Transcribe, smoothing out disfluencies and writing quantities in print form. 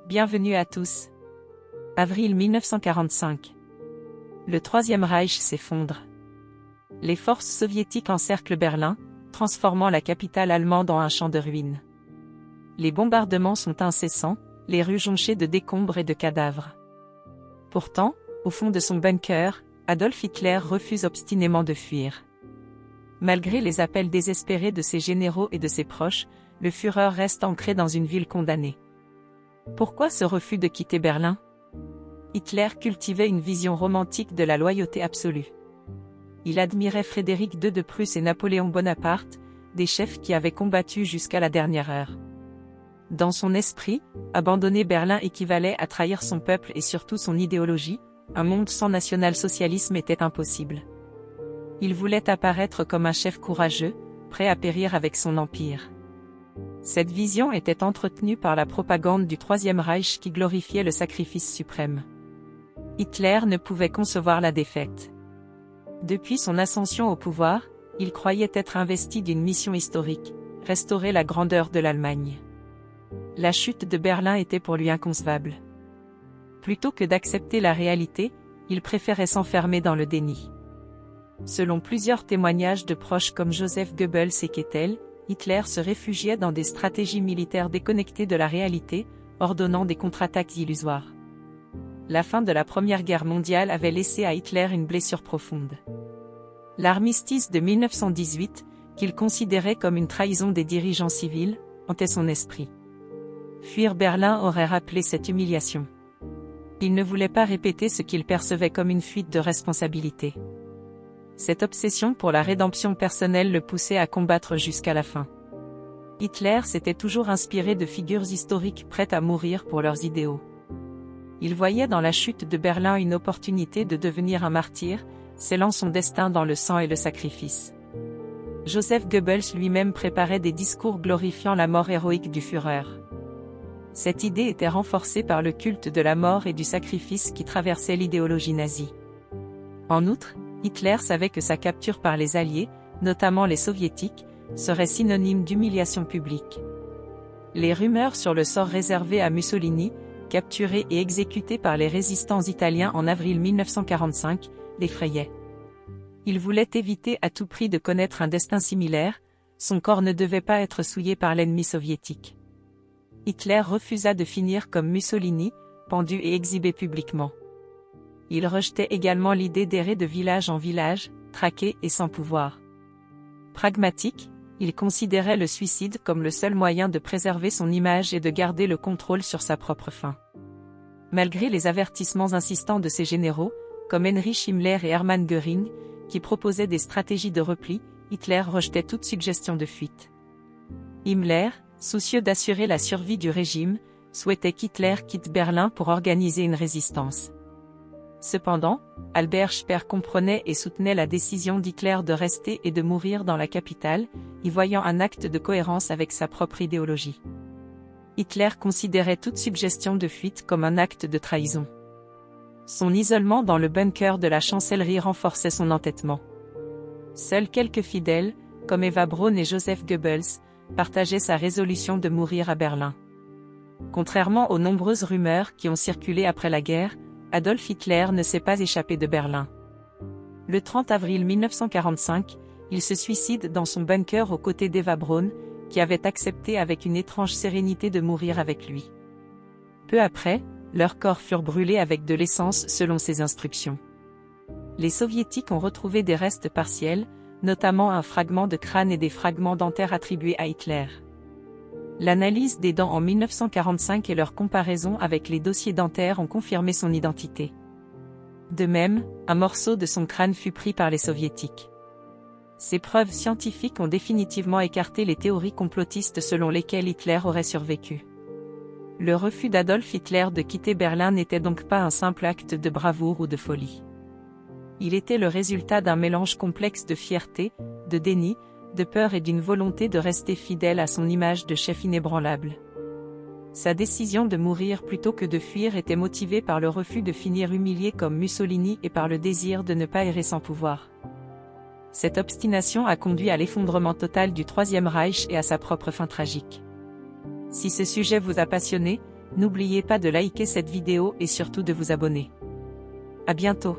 Bienvenue à tous. Avril 1945. Le Troisième Reich s'effondre. Les forces soviétiques encerclent Berlin, transformant la capitale allemande en un champ de ruines. Les bombardements sont incessants, les rues jonchées de décombres et de cadavres. Pourtant, au fond de son bunker, Adolf Hitler refuse obstinément de fuir. Malgré les appels désespérés de ses généraux et de ses proches, le Führer reste ancré dans une ville condamnée. Pourquoi ce refus de quitter Berlin? Hitler cultivait une vision romantique de la loyauté absolue. Il admirait Frédéric II de Prusse et Napoléon Bonaparte, des chefs qui avaient combattu jusqu'à la dernière heure. Dans son esprit, abandonner Berlin équivalait à trahir son peuple et surtout son idéologie. Un monde sans national-socialisme était impossible. Il voulait apparaître comme un chef courageux, prêt à périr avec son empire. Cette vision était entretenue par la propagande du Troisième Reich qui glorifiait le sacrifice suprême. Hitler ne pouvait concevoir la défaite. Depuis son ascension au pouvoir, il croyait être investi d'une mission historique, restaurer la grandeur de l'Allemagne. La chute de Berlin était pour lui inconcevable. Plutôt que d'accepter la réalité, il préférait s'enfermer dans le déni. Selon plusieurs témoignages de proches comme Joseph Goebbels et Keitel, Hitler se réfugiait dans des stratégies militaires déconnectées de la réalité, ordonnant des contre-attaques illusoires. La fin de la Première Guerre mondiale avait laissé à Hitler une blessure profonde. L'armistice de 1918, qu'il considérait comme une trahison des dirigeants civils, hantait son esprit. Fuir Berlin aurait rappelé cette humiliation. Il ne voulait pas répéter ce qu'il percevait comme une fuite de responsabilité. Cette obsession pour la rédemption personnelle le poussait à combattre jusqu'à la fin. Hitler s'était toujours inspiré de figures historiques prêtes à mourir pour leurs idéaux. Il voyait dans la chute de Berlin une opportunité de devenir un martyr, scellant son destin dans le sang et le sacrifice. Joseph Goebbels lui-même préparait des discours glorifiant la mort héroïque du Führer. Cette idée était renforcée par le culte de la mort et du sacrifice qui traversait l'idéologie nazie. En outre, Hitler savait que sa capture par les Alliés, notamment les Soviétiques, serait synonyme d'humiliation publique. Les rumeurs sur le sort réservé à Mussolini, capturé et exécuté par les résistants italiens en avril 1945, l'effrayaient. Il voulait éviter à tout prix de connaître un destin similaire, son corps ne devait pas être souillé par l'ennemi soviétique. Hitler refusa de finir comme Mussolini, pendu et exhibé publiquement. Il rejetait également l'idée d'errer de village en village, traqué et sans pouvoir. Pragmatique, il considérait le suicide comme le seul moyen de préserver son image et de garder le contrôle sur sa propre fin. Malgré les avertissements insistants de ses généraux, comme Heinrich Himmler et Hermann Göring, qui proposaient des stratégies de repli, Hitler rejetait toute suggestion de fuite. Himmler, soucieux d'assurer la survie du régime, souhaitait qu'Hitler quitte Berlin pour organiser une résistance. Cependant, Albert Speer comprenait et soutenait la décision d'Hitler de rester et de mourir dans la capitale, y voyant un acte de cohérence avec sa propre idéologie. Hitler considérait toute suggestion de fuite comme un acte de trahison. Son isolement dans le bunker de la chancellerie renforçait son entêtement. Seuls quelques fidèles, comme Eva Braun et Joseph Goebbels, partageaient sa résolution de mourir à Berlin. Contrairement aux nombreuses rumeurs qui ont circulé après la guerre, Adolf Hitler ne s'est pas échappé de Berlin. Le 30 avril 1945, il se suicide dans son bunker aux côtés d'Eva Braun, qui avait accepté avec une étrange sérénité de mourir avec lui. Peu après, leurs corps furent brûlés avec de l'essence selon ses instructions. Les Soviétiques ont retrouvé des restes partiels, notamment un fragment de crâne et des fragments dentaires attribués à Hitler. L'analyse des dents en 1945 et leur comparaison avec les dossiers dentaires ont confirmé son identité. De même, un morceau de son crâne fut pris par les Soviétiques. Ces preuves scientifiques ont définitivement écarté les théories complotistes selon lesquelles Hitler aurait survécu. Le refus d'Adolf Hitler de quitter Berlin n'était donc pas un simple acte de bravoure ou de folie. Il était le résultat d'un mélange complexe de fierté, de déni, de peur et d'une volonté de rester fidèle à son image de chef inébranlable. Sa décision de mourir plutôt que de fuir était motivée par le refus de finir humilié comme Mussolini et par le désir de ne pas errer sans pouvoir. Cette obstination a conduit à l'effondrement total du Troisième Reich et à sa propre fin tragique. Si ce sujet vous a passionné, N'oubliez pas de liker cette vidéo et surtout de vous abonner. À bientôt.